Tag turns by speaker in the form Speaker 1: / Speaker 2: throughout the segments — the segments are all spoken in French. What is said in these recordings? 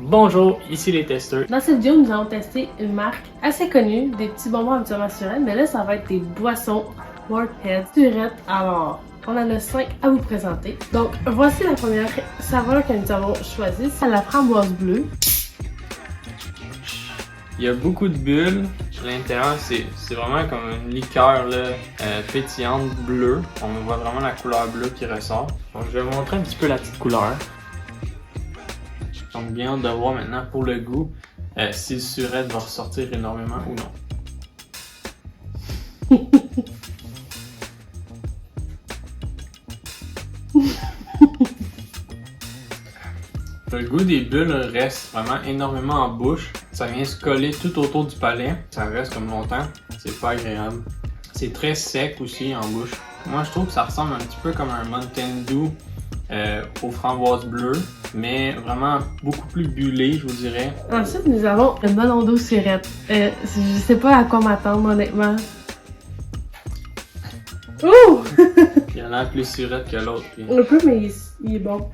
Speaker 1: Bonjour, ici les testeurs.
Speaker 2: Dans cette vidéo, nous allons tester une marque assez connue, des petits bonbons habituellement surette, mais là, ça va être des boissons Warhead surette. Alors, on en a 5 à vous présenter. Donc, voici la première saveur que nous avons choisie, c'est la framboise bleue.
Speaker 1: Il y a beaucoup de bulles. L'intérieur, c'est vraiment comme une liqueur là, pétillante bleue. On voit vraiment la couleur bleue qui ressort. Donc, je vais vous montrer un petit peu la petite couleur. Donc, bien hâte de voir maintenant pour le goût si le surette va ressortir énormément ou non. Le goût des bulles reste vraiment énormément en bouche. Ça vient se coller tout autour du palais. Ça reste comme longtemps. C'est pas agréable. C'est très sec aussi en bouche. Moi, je trouve que ça ressemble un petit peu comme un Mountain Dew aux framboises bleues, mais vraiment beaucoup plus bullé, je vous dirais.
Speaker 2: Ensuite, nous avons le melon d'eau surette. Je sais pas à quoi m'attendre, honnêtement. Ouh!
Speaker 1: Il y en a plus surette que l'autre. Puis...
Speaker 2: Un peu, mais il est bon.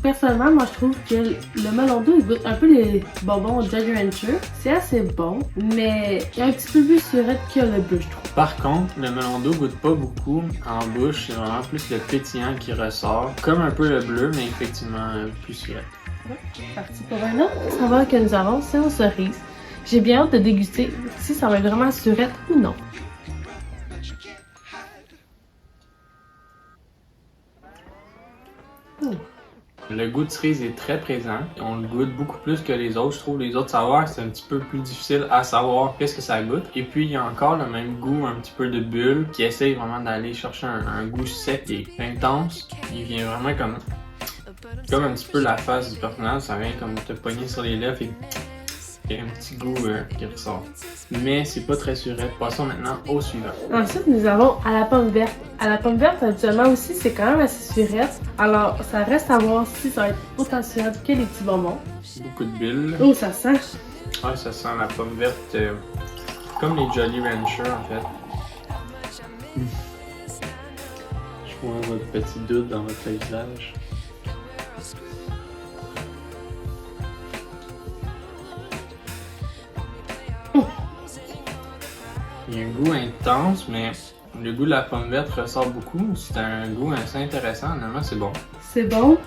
Speaker 2: Personnellement, moi je trouve que le melon d'eau il goûte un peu les bonbons Jolly Rancher. C'est assez bon, mais il y a un petit peu plus surette que le bleu, je trouve.
Speaker 1: Par contre, le melon d'eau goûte pas beaucoup en bouche. C'est vraiment plus le pétillant qui ressort. Comme un peu le bleu, mais effectivement plus surette.
Speaker 2: Ouais, parti pour un autre saveur que nous avons, c'est aux cerises. J'ai bien hâte de déguster si ça va être vraiment surette ou non.
Speaker 1: Le goût de cerise est très présent. On le goûte beaucoup plus que les autres. Je trouve les autres saveurs, c'est un petit peu plus difficile à savoir qu'est-ce que ça goûte. Et puis, il y a encore le même goût, un petit peu de bulle, qui essaye vraiment d'aller chercher un goût sec et intense. Il vient vraiment comme un petit peu la face du personnage. Ça vient comme te pogner sur les lèvres et il y a un petit goût qui ressort. Mais c'est pas très surette. Passons maintenant au suivant.
Speaker 2: Ensuite, nous avons à la pomme verte. À la pomme verte, habituellement aussi, c'est quand même assez surette. Alors, ça reste à voir si ça va être autant surette que les petits bonbons.
Speaker 1: Beaucoup de bulles.
Speaker 2: Oh, ça sent!
Speaker 1: Ouais, ça sent la pomme verte comme les Jolly Rancher en fait. Je vois votre petit doute dans votre visage. Il y a un goût intense, mais le goût de la pomme verte ressort beaucoup. C'est un goût assez intéressant, honnêtement, c'est bon.
Speaker 2: C'est bon,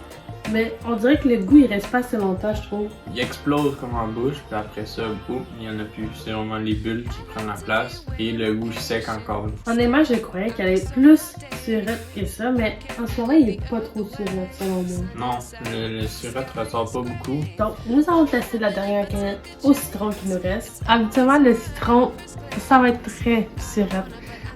Speaker 2: mais on dirait que le goût il reste pas assez longtemps, je trouve.
Speaker 1: Il explose comme en bouche, puis après ça, boum, il y en a plus. C'est vraiment les bulles qui prennent la place et le goût sec encore une fois.
Speaker 2: Honnêtement, je croyais qu'elle allait être plus surette que ça, mais en ce moment, il est pas trop surette selon moi.
Speaker 1: Non, le surette ressort pas beaucoup.
Speaker 2: Donc, nous allons tester la dernière canette au citron qui nous reste. Habituellement, le citron, ça va être très surette.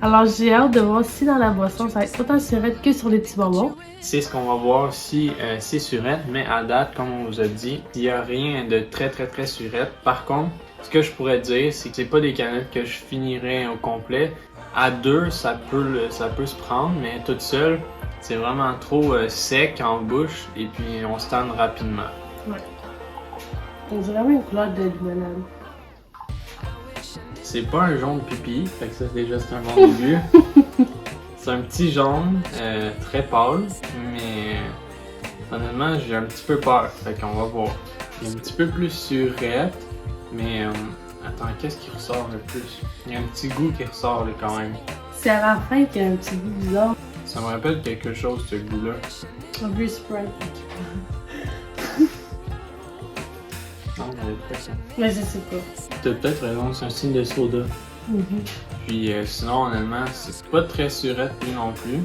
Speaker 2: Alors, j'ai hâte de voir si dans la boisson, ça va être autant surette que sur les petits bonbons.
Speaker 1: C'est ce qu'on va voir si c'est surette, mais à date, comme on vous a dit, il n'y a rien de très surette. Par contre, ce que je pourrais dire, c'est que c'est pas des canettes que je finirais au complet. À deux, ça peut se prendre, mais toute seule, c'est vraiment trop sec en bouche et puis on se tanne rapidement.
Speaker 2: Ouais. On dirait vraiment une couleur de limonade.
Speaker 1: C'est pas un jaune pipi, fait que ça déjà c'est un bon début. C'est un petit jaune, très pâle, mais honnêtement j'ai un petit peu peur, fait qu'on va voir. Il est un petit peu plus surette, mais attends, qu'est-ce qui ressort le plus? Il y a un petit goût qui ressort là, quand même.
Speaker 2: C'est à la fin qu'il y a un petit goût bizarre.
Speaker 1: Ça me rappelle quelque chose ce goût-là.
Speaker 2: Un peu Sprite.
Speaker 1: Non, mais pas ça.
Speaker 2: Mais je sais pas.
Speaker 1: T'as peut-être raison, c'est un signe de soda. Puis sinon, honnêtement, c'est pas très surette lui non plus.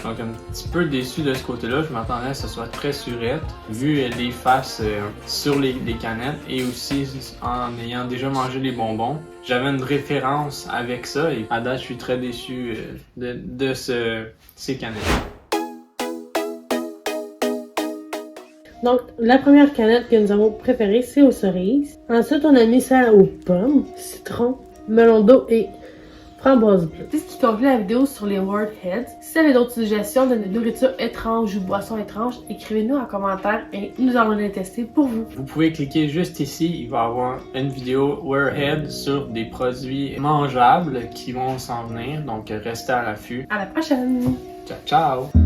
Speaker 1: Donc un petit peu déçu de ce côté-là, je m'attendais à ce que ce soit très surette, vu les faces sur les canettes et aussi en ayant déjà mangé les bonbons. J'avais une référence avec ça et à date, je suis très déçu de ces canettes.
Speaker 2: Donc, la première canette que nous avons préférée, c'est aux cerises. Ensuite, on a mis ça aux pommes, citron, melon d'eau et framboise bleue. C'est ce qui conclut la vidéo sur les Warheads. Si vous avez d'autres suggestions de nourriture étrange ou boissons étranges, écrivez-nous en commentaire et nous allons les tester pour vous.
Speaker 1: Vous pouvez cliquer juste ici, il va y avoir une vidéo Warhead sur des produits mangeables qui vont s'en venir, donc restez à l'affût.
Speaker 2: À la prochaine!
Speaker 1: Ciao, ciao!